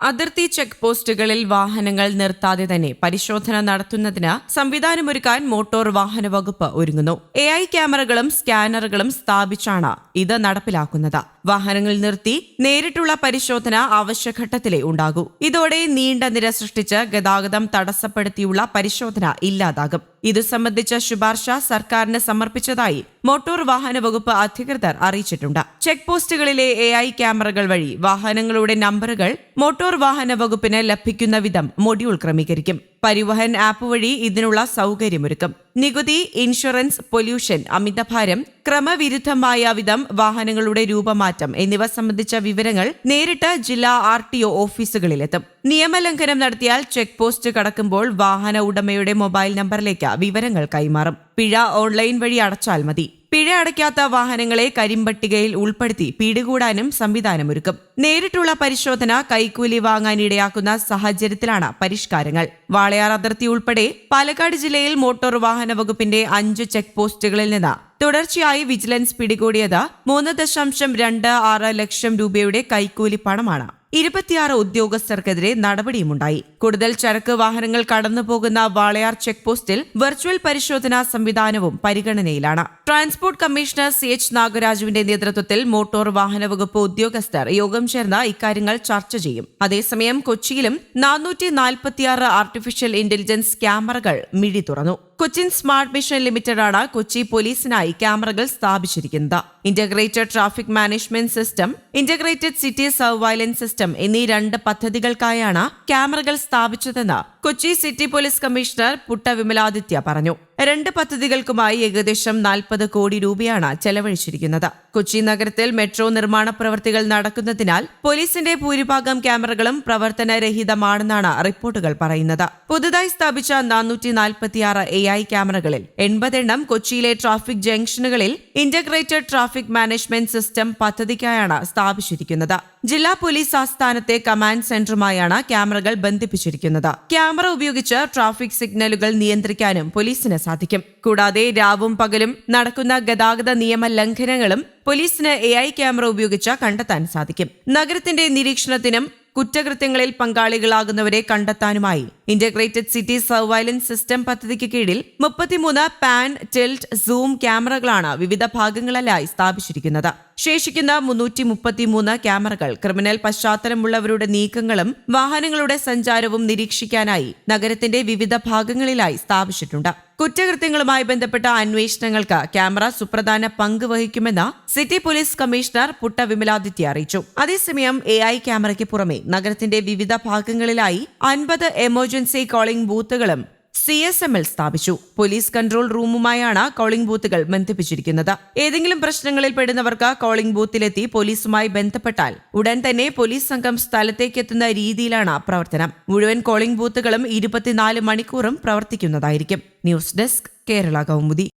അതിർത്തി ചെക്ക് പോസ്റ്റുകളിൽ വാഹനങ്ങൾ നിർത്താതെ തന്നെ പരിശോധന നടത്തുന്നതിന് സംവിധാനമൊരുക്കാൻ മോട്ടോർ വാഹന വകുപ്പ് ഒരുങ്ങുന്നു. AI ക്യാമറകളും സ്കാനറുകളും സ്ഥാപിച്ചാണ് ഇത് നടപ്പിലാക്കുന്നത്. വാഹനങ്ങൾ നിർത്തി നേരിട്ടുള്ള പരിശോധന അവശ്യഘട്ടത്തിലേ ഉണ്ടാകൂ. ഇതോടെ നീണ്ട നിര സൃഷ്ടിച്ച് ഗതാഗതം തടസ്സപ്പെടുത്തിയുള്ള പരിശോധന ഇല്ലാതാകും. ഇതു സംബന്ധിച്ച ശുപാർശ സർക്കാരിന് സമർപ്പിച്ചതായി മോട്ടോർ വാഹന വകുപ്പ് അധികൃതർ അറിയിച്ചിട്ടുണ്ട്. ചെക്ക് പോസ്റ്റുകളിലെ AI ക്യാമറകൾ വഴി വാഹനങ്ങളുടെ നമ്പറുകൾ മോട്ടോർ വാഹന വകുപ്പിന് ലഭിക്കുന്ന വിധം മൊഡ്യൂൾ ക്രമീകരിക്കും. പരിവഹൻ ആപ്പ് വഴി ഇതിനുള്ള സൗകര്യമൊരുക്കും. നികുതി, ഇൻഷുറൻസ്, പൊല്യൂഷൻ, അമിതഭാരം, ക്രമവിരുദ്ധമായ വിധം വാഹനങ്ങളുടെ രൂപമാറ്റം എന്നിവ സംബന്ധിച്ച വിവരങ്ങൾ നേരിട്ട് ജില്ലാ RTO ഓഫീസുകളിലെത്തും. നിയമലംഘനം നടത്തിയാൽ ചെക്ക് പോസ്റ്റ് കടക്കുമ്പോൾ വാഹന ഉടമയുടെ മൊബൈൽ നമ്പറിലേക്ക് വിവരങ്ങൾ കൈമാറും. പിഴ ഓൺലൈൻ വഴി അടച്ചാൽ മതി. പിഴ അടയ്ക്കാത്ത വാഹനങ്ങളെ കരിമ്പട്ടികയിൽ ഉൾപ്പെടുത്തി പിടികൂടാനും സംവിധാനമൊരുക്കും. നേരിട്ടുള്ള പരിശോധന കൈക്കൂലി വാങ്ങാനിടയാക്കുന്ന സാഹചര്യത്തിലാണ് പരിഷ്കാരങ്ങൾ. വാളയാർ അതിർത്തി ഉൾപ്പെടെ പാലക്കാട് ജില്ലയിൽ മോട്ടോർ വാഹന വകുപ്പിന്റെ 5 ചെക്ക് പോസ്റ്റുകളിൽ നിന്ന് തുടർച്ചയായി വിജിലൻസ് പിടികൂടിയത് 3.26 ലക്ഷം രൂപയുടെ കൈക്കൂലി പണമാണ്. 26 ഉദ്യോഗസ്ഥർക്കെതിരെ നടപടിയുമുണ്ടായി. കൂടുതൽ ചരക്ക് വാഹനങ്ങൾ കടന്നുപോകുന്ന വാളയാർ ചെക്ക് പോസ്റ്റിൽ വെർച്വൽ പരിശോധനാ സംവിധാനവും പരിഗണനയിലാണ്. ട്രാൻസ്പോർട്ട് കമ്മീഷണർ CH നാഗരാജുവിന്റെ നേതൃത്വത്തിൽ മോട്ടോർ വാഹന വകുപ്പ് ഉദ്യോഗസ്ഥർ യോഗം ചേർന്ന് ഇക്കാര്യങ്ങൾ ചർച്ച ചെയ്യും. അതേസമയം കൊച്ചിയിലും 446 ആർട്ടിഫിഷ്യൽ ഇന്റലിജൻസ് ക്യാമറകൾ മിഴി തുറന്നു. കൊച്ചിൻ സ്മാർട്ട് മിഷൻ ലിമിറ്റഡാണ് കൊച്ചി പോലീസിനായി ക്യാമറകൾ സ്ഥാപിച്ചിരിക്കുന്നത്. Integrated traffic management system, integrated city surveillance system എന്നീ 2 പദ്ധതികൾക്കായാണ് ക്യാമറകൾ സ്ഥാപിച്ചതെന്ന് Kochi city police commissioner Putta Vimaladitya പറഞ്ഞു. 2 പദ്ധതികൾക്കുമായി ഏകദേശം 40 കോടി രൂപയാണ് ചെലവഴിച്ചിരിക്കുന്നത്. കൊച്ചി നഗരത്തിൽ മെട്രോ നിർമ്മാണ പ്രവൃത്തികൾ നടക്കുന്നതിനാൽ പോലീസിന്റെ ഭൂരിഭാഗം ക്യാമറകളും പ്രവർത്തനരഹിതമാണെന്നാണ് റിപ്പോർട്ടുകൾ പറയുന്നത്. പുതുതായി സ്ഥാപിച്ച 446 AI ക്യാമറകളിൽ 80 എണ്ണം കൊച്ചിയിലെ ട്രാഫിക് ജംഗ്ഷനുകളിൽ ഇന്റഗ്രേറ്റഡ് ട്രാഫിക് മാനേജ്മെന്റ് സിസ്റ്റം പദ്ധതിക്കായാണ് സ്ഥാപിച്ചിരിക്കുന്നത്. ജില്ലാ പോലീസ് ആസ്ഥാനത്തെ കമാൻഡ് സെന്ററുമായാണ് ക്യാമറകൾ ബന്ധിപ്പിച്ചിരിക്കുന്നത്. ക്യാമറ ഉപയോഗിച്ച് ട്രാഫിക് സിഗ്നലുകൾ നിയന്ത്രിക്കാനും പോലീസിന് സാധിക്കും. കൂടാതെ രാവും പകലും നടക്കുന്ന ഗതാഗത നിയമ ലംഘനങ്ങളും പോലീസിന് AI ക്യാമറ ഉപയോഗിച്ച് കണ്ടെത്താൻ സാധിക്കും. നഗരത്തിന്റെ നിരീക്ഷണത്തിനും കുറ്റകൃത്യങ്ങളിൽ പങ്കാളികളാകുന്നവരെ കണ്ടെത്താനുമായി ഇന്റഗ്രേറ്റഡ് സിറ്റി സർവൈലൻസ് സിസ്റ്റം പദ്ധതിക്ക് കീഴിൽ 33 പാൻ, ടിൽറ്റ്, സൂം ക്യാമറകളാണ് വിവിധ ഭാഗങ്ങളിലായി സ്ഥാപിച്ചിരിക്കുന്നത്. ശേഷിക്കുന്ന 333 ക്യാമറകൾ ക്രിമിനൽ പശ്ചാത്തലമുള്ളവരുടെ നീക്കങ്ങളും വാഹനങ്ങളുടെ സഞ്ചാരവും നിരീക്ഷിക്കാനായി നഗരത്തിന്റെ വിവിധ ഭാഗങ്ങളിലായി സ്ഥാപിച്ചിട്ടുണ്ട്. കുറ്റകൃത്യങ്ങളുമായി ബന്ധപ്പെട്ട അന്വേഷണങ്ങൾക്ക് ക്യാമറ സുപ്രധാന പങ്ക് വഹിക്കുമെന്ന് city police commissioner Putta Vimaladitya അറിയിച്ചു. അതേസമയം AI ക്യാമറയ്ക്ക് പുറമെ നഗരത്തിന്റെ വിവിധ ഭാഗങ്ങളിലായി 50 എമർജൻസി കോളിംഗ് ബൂത്തുകളും CSML സ്ഥാപിച്ചു. പോലീസ് കൺട്രോൾ റൂമുമായാണ് കോളിംഗ് ബൂത്തുകൾ ബന്ധിപ്പിച്ചിരിക്കുന്നത്. ഏതെങ്കിലും പ്രശ്നങ്ങളിൽ പെടുന്നവർക്ക് കോളിംഗ് ബൂത്തിലെത്തി പോലീസുമായി ബന്ധപ്പെട്ടാൽ ഉടൻ തന്നെ പോലീസ് സംഘം സ്ഥലത്തേക്ക് എത്തുന്ന രീതിയിലാണ് പ്രവർത്തനം. മുഴുവൻ കോളിംഗ് ബൂത്തുകളും 24 മണിക്കൂറും പ്രവർത്തിക്കുന്നതായിരിക്കും. News desk, Kerala Kaumudi.